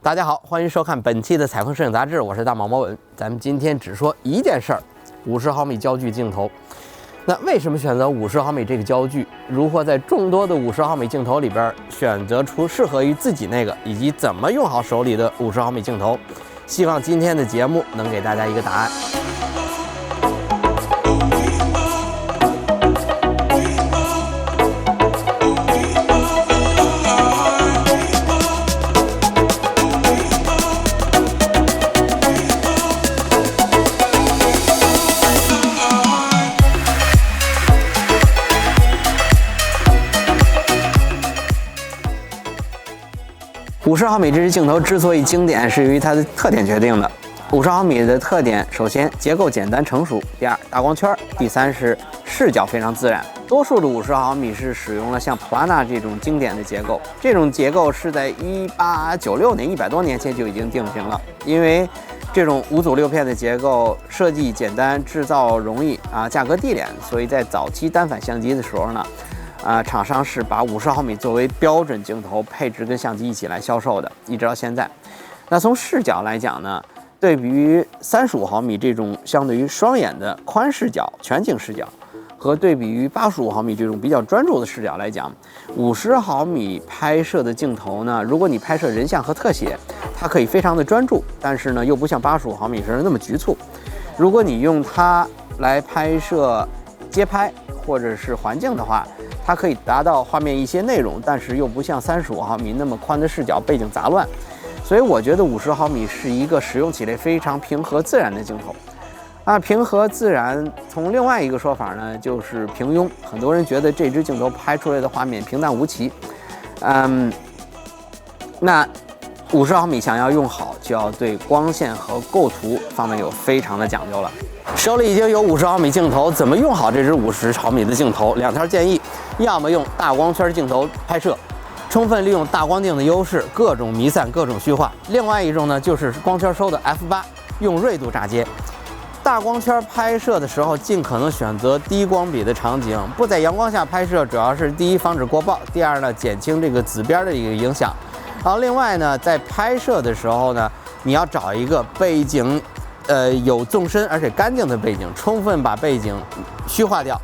大家好，欢迎收看本期的彩虹摄影杂志，我是大毛毛文。咱们今天只说一件事儿，50毫米焦距镜头。那为什么选择50毫米这个焦距？如何在众多的50毫米镜头里边选择出适合于自己那个，以及怎么用好手里的50毫米镜头？希望今天的节目能给大家一个答案。50毫米这支镜头之所以经典，是由于它的特点决定的。50毫米的特点，首先结构简单成熟，第二大光圈，第三是视角非常自然。多数的50毫米是使用了像普拉纳这种经典的结构，这种结构是在1896年100多年前就已经定型了。因为这种5组6片的结构设计简单，制造容易价格低廉，所以在早期单反相机的时候呢。厂商是把50毫米作为标准镜头配置跟相机一起来销售的，一直到现在。那从视角来讲呢，对比于35毫米这种相对于双眼的宽视角、全景视角，和对比于85毫米这种比较专注的视角来讲，50毫米拍摄的镜头呢，如果你拍摄人像和特写，它可以非常的专注，但是呢又不像85毫米时那么局促。如果你用它来拍摄街拍或者是环境的话，它可以达到画面一些内容，但是又不像35毫米那么宽的视角，背景杂乱。所以我觉得50毫米是一个使用起来非常平和自然的镜头。平和自然，从另外一个说法呢，就是平庸。很多人觉得这支镜头拍出来的画面平淡无奇。那50毫米想要用好，就要对光线和构图方面有非常的讲究了。手里已经有50毫米镜头，怎么用好这支50毫米的镜头？两条建议：要么用大光圈镜头拍摄，充分利用大光镜的优势，各种弥散、各种虚化；另外一种呢，就是光圈收的 f8，用锐度炸接。大光圈拍摄的时候，尽可能选择低光比的场景，不在阳光下拍摄，主要是第一防止过曝，第二呢减轻这个紫边的一个影响。然后另外呢，在拍摄的时候呢，你要找一个背景，有纵深而且干净的背景，充分把背景虚化掉。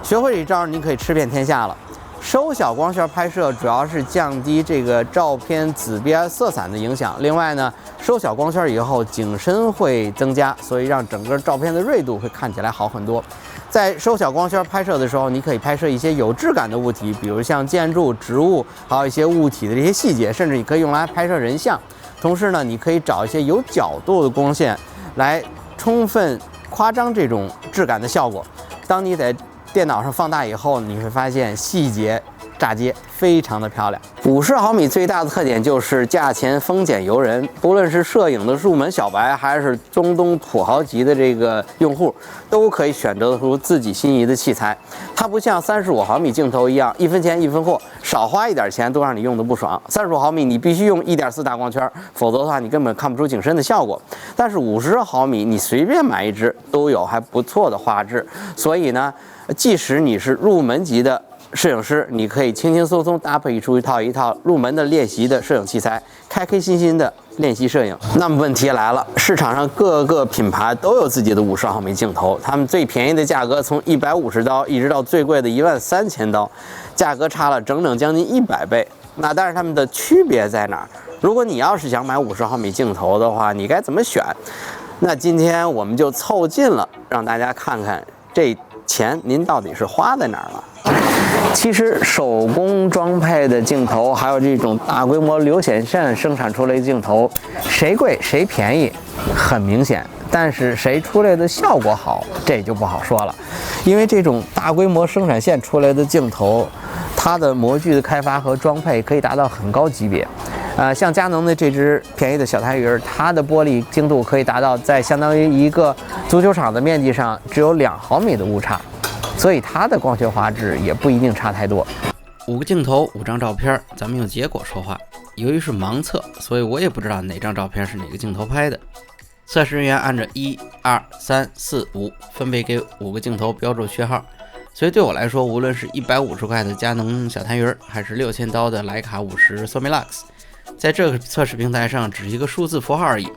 学会这一招，你可以吃遍天下了。收小光圈拍摄主要是降低这个照片紫边色散的影响。另外呢，收小光圈以后，景深会增加，所以让整个照片的锐度会看起来好很多。在收小光圈拍摄的时候，你可以拍摄一些有质感的物体，比如像建筑、植物，还有一些物体的这些细节，甚至你可以用来拍摄人像。同时呢，你可以找一些有角度的光线来充分夸张这种质感的效果。当你在电脑上放大以后，你会发现细节炸接，非常的漂亮。50毫米最大的特点就是价钱丰俭由人，不论是摄影的入门小白，还是中东土豪级的这个用户，都可以选择出自己心仪的器材。它不像35毫米镜头一样，一分钱一分货，少花一点钱都让你用的不爽。35毫米你必须用1.4大光圈，否则的话你根本看不出景深的效果。但是50毫米你随便买一支都有还不错的画质，所以呢，即使你是入门级的摄影师，你可以轻轻松松搭配出一套入门的练习的摄影器材，开心心的练习摄影。那么问题来了，市场上各个品牌都有自己的50毫米镜头，他们最便宜的价格从150刀一直到最贵的13000刀，价格差了整整将近100倍。那但是他们的区别在哪儿？如果你要是想买50毫米镜头的话，你该怎么选？那今天我们就凑近了，让大家看看这钱您到底是花在哪儿了。其实手工装配的镜头，还有这种大规模流显线生产出来的镜头，谁贵谁便宜很明显，但是谁出来的效果好，这就不好说了。因为这种大规模生产线出来的镜头，它的模具的开发和装配可以达到很高级别。像佳能的这只便宜的小痰盂，它的玻璃精度可以达到在相当于一个足球场的面积上只有2毫米的误差，所以它的光学画质也不一定差太多。5个镜头5张照片，咱们用结果说话。由于是盲测，所以我也不知道哪张照片是哪个镜头拍的。测试人员按照1、2、3、4、5分别给5个镜头标注序号，所以对我来说，无论是150块的佳能小痰盂，还是6000刀的徕卡50 Sommilux，在这个测试平台上只是一个数字符号而已。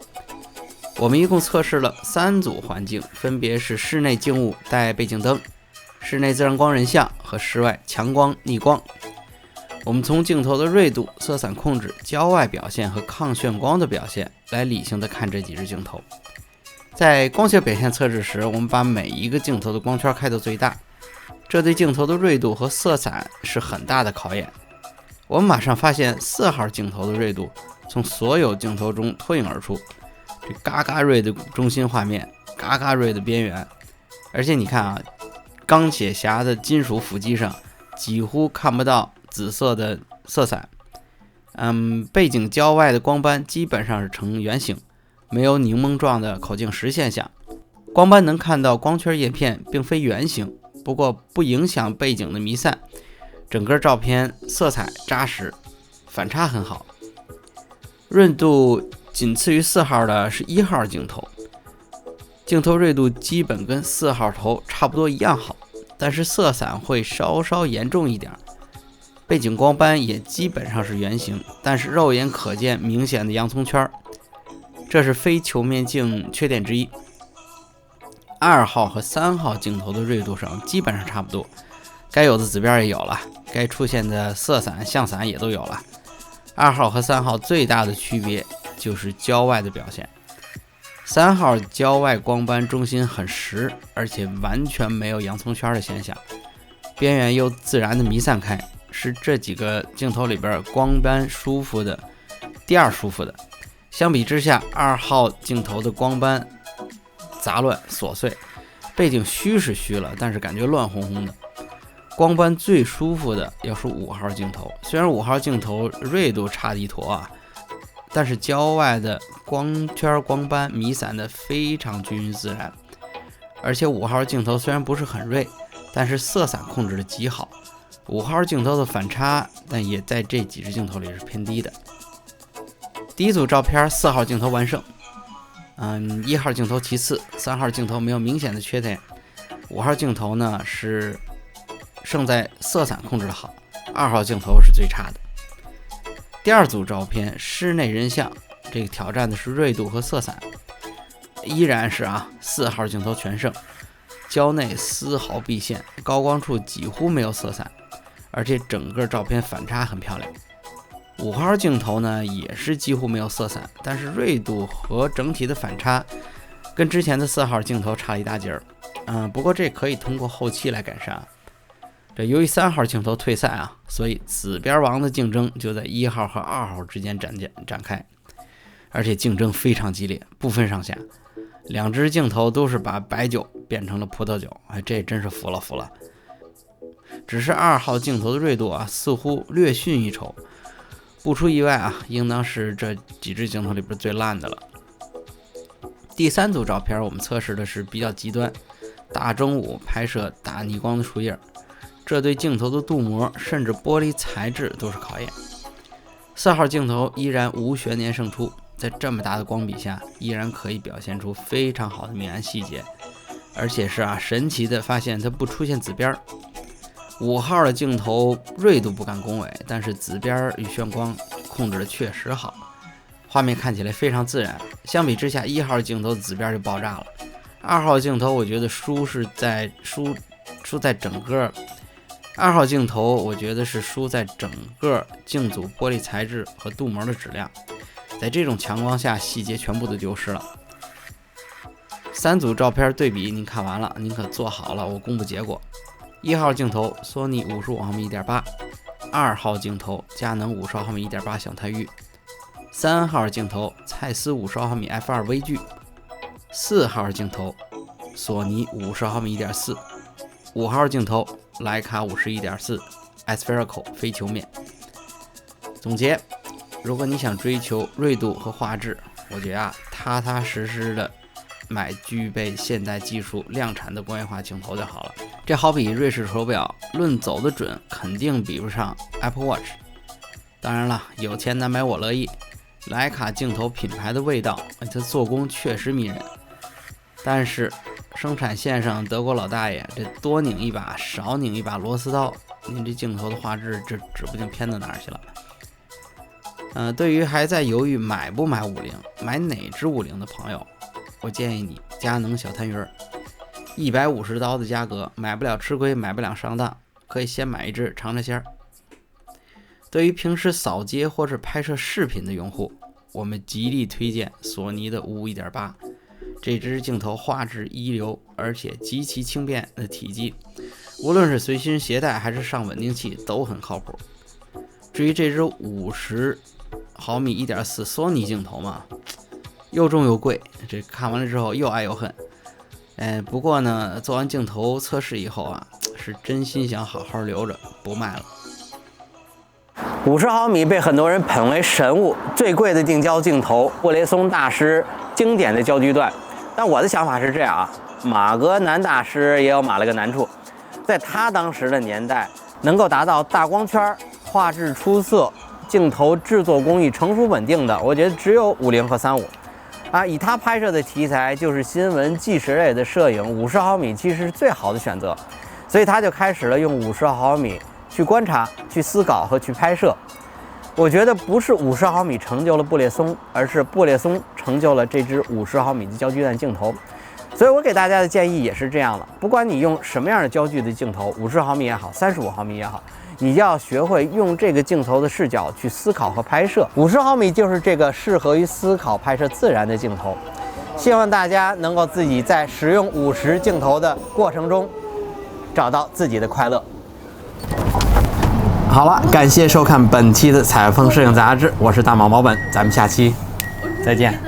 我们一共测试了3组环境，分别是室内静物带背景灯、室内自然光人像和室外强光逆光。我们从镜头的锐度、色散控制、焦外表现和抗眩光的表现来理性的看这几支镜头。在光学表现测试时，我们把每一个镜头的光圈开到最大，这对镜头的锐度和色散是很大的考验。我们马上发现4号镜头的锐度从所有镜头中脱颖而出，这嘎嘎锐的中心画面，嘎嘎锐的边缘，而且你看啊，钢铁侠的金属腹肌上几乎看不到紫色的色散。背景焦外的光斑基本上是呈圆形，没有柠檬状的口径石现象。光斑能看到光圈叶片并非圆形，不过不影响背景的弥散。整个照片色彩扎实，反差很好。润度仅次于4号的是1号镜头，镜头锐度基本跟4号头差不多一样好，但是色散会稍稍严重一点。背景光斑也基本上是圆形，但是肉眼可见明显的洋葱圈，这是非球面镜缺点之一。2号和3号镜头的锐度上基本上差不多，该有的指标也有了，该出现的色散、像散也都有了。2号和3号最大的区别就是焦外的表现。3号焦外光斑中心很实，而且完全没有洋葱圈的现象，边缘又自然的弥散开，是这几个镜头里边光斑舒服的第二舒服的。相比之下，2号镜头的光斑杂乱琐碎，背景虚是虚了，但是感觉乱哄哄的。光斑最舒服的要数5号镜头，虽然5号镜头锐度差一坨啊，但是焦外的光圈光斑弥散的非常均匀自然，而且5号镜头虽然不是很锐，但是色散控制的极好。5号镜头的反差，但也在这几支镜头里是偏低的。第一组照片4号镜头完胜，1号镜头其次，3号镜头没有明显的缺点，5号镜头呢是胜在色散控制的好，2号镜头是最差的。第二组照片室内人像，这个挑战的是锐度和色散，依然是4号镜头全胜，焦内丝毫毕现，高光处几乎没有色散，而且整个照片反差很漂亮。5号镜头呢也是几乎没有色散，但是锐度和整体的反差跟之前的4号镜头差了一大截儿。不过这可以通过后期来改善。这由于3号镜头退赛所以紫边王的竞争就在1号和2号之间展开，而且竞争非常激烈，不分上下。两只镜头都是把白酒变成了葡萄酒，这真是服了。只是2号镜头的锐度似乎略逊一筹，不出意外应当是这几支镜头里边最烂的了。第3组照片我们测试的是比较极端，大中午拍摄大逆光的树叶，这对镜头的镀膜甚至玻璃材质都是考验。4号镜头依然无悬念胜出，在这么大的光比下依然可以表现出非常好的明暗细节，而且是神奇的发现它不出现紫边。5号的镜头锐度不敢恭维，但是紫边与眩光控制的确实好，画面看起来非常自然。相比之下1号镜头的紫边就爆炸了。2号镜头我觉得输在整个2号镜头我觉得是输在整个镜组玻璃材质和镀膜的质量，在这种强光下细节全部都丢失了。3组照片对比您看完了，您可坐好了，我公布结果。1号镜头索尼55毫米 1.8， 2号镜头佳能50毫米 1.8 小太玉，3号镜头蔡司50毫米 f2 微距，4号镜头索尼50毫米 1.4， 5号镜头徕卡 51.4 Aspherical 非球面。总结，如果你想追求锐度和画质，我觉得踏踏实实的买具备现代技术量产的工业化镜头就好了。这好比瑞士手表，论走得准肯定比不上 Apple Watch。当然了，有钱难买我乐意，徕卡镜头品牌的味道，它做工确实迷人，但是生产线上德国老大爷这多拧一把少拧一把螺丝刀，您这镜头的画质这指不定偏到哪儿去了。对于还在犹豫买不买50，买哪支50的朋友，我建议你佳能小探鱼，150刀的价格，买不了吃亏，买不了上当，可以先买一支尝尝鲜儿。对于平时扫街或是拍摄视频的用户，我们极力推荐索尼的55 1.8，这支镜头画质一流，而且极其轻便的体积，无论是随身携带还是上稳定器都很靠谱。至于这支50毫米 1.4 索尼镜头嘛，又重又贵，这看完了之后又爱又恨。不过呢，做完镜头测试以后啊，是真心想好好留着，不卖了。50毫米被很多人捧为神物，最贵的定焦镜头，布列松大师经典的焦距段。但我的想法是这样啊，马格南大师也有马了个难处，在他当时的年代，能够达到大光圈、画质出色、镜头制作工艺成熟稳定的，我觉得只有50和35。以他拍摄的题材就是新闻纪实类的摄影，50毫米其实是最好的选择，所以他就开始了用50毫米去观察、去思考和去拍摄。我觉得不是50毫米成就了布列松，而是布列松成就了这支50毫米的焦距段镜头。所以我给大家的建议也是这样的，不管你用什么样的焦距的镜头，50毫米也好，35毫米也好，你就要学会用这个镜头的视角去思考和拍摄。50毫米就是这个适合于思考拍摄自然的镜头。希望大家能够自己在使用50镜头的过程中找到自己的快乐。好了，感谢收看本期的采风摄影杂志，我是大毛毛本，咱们下期再见。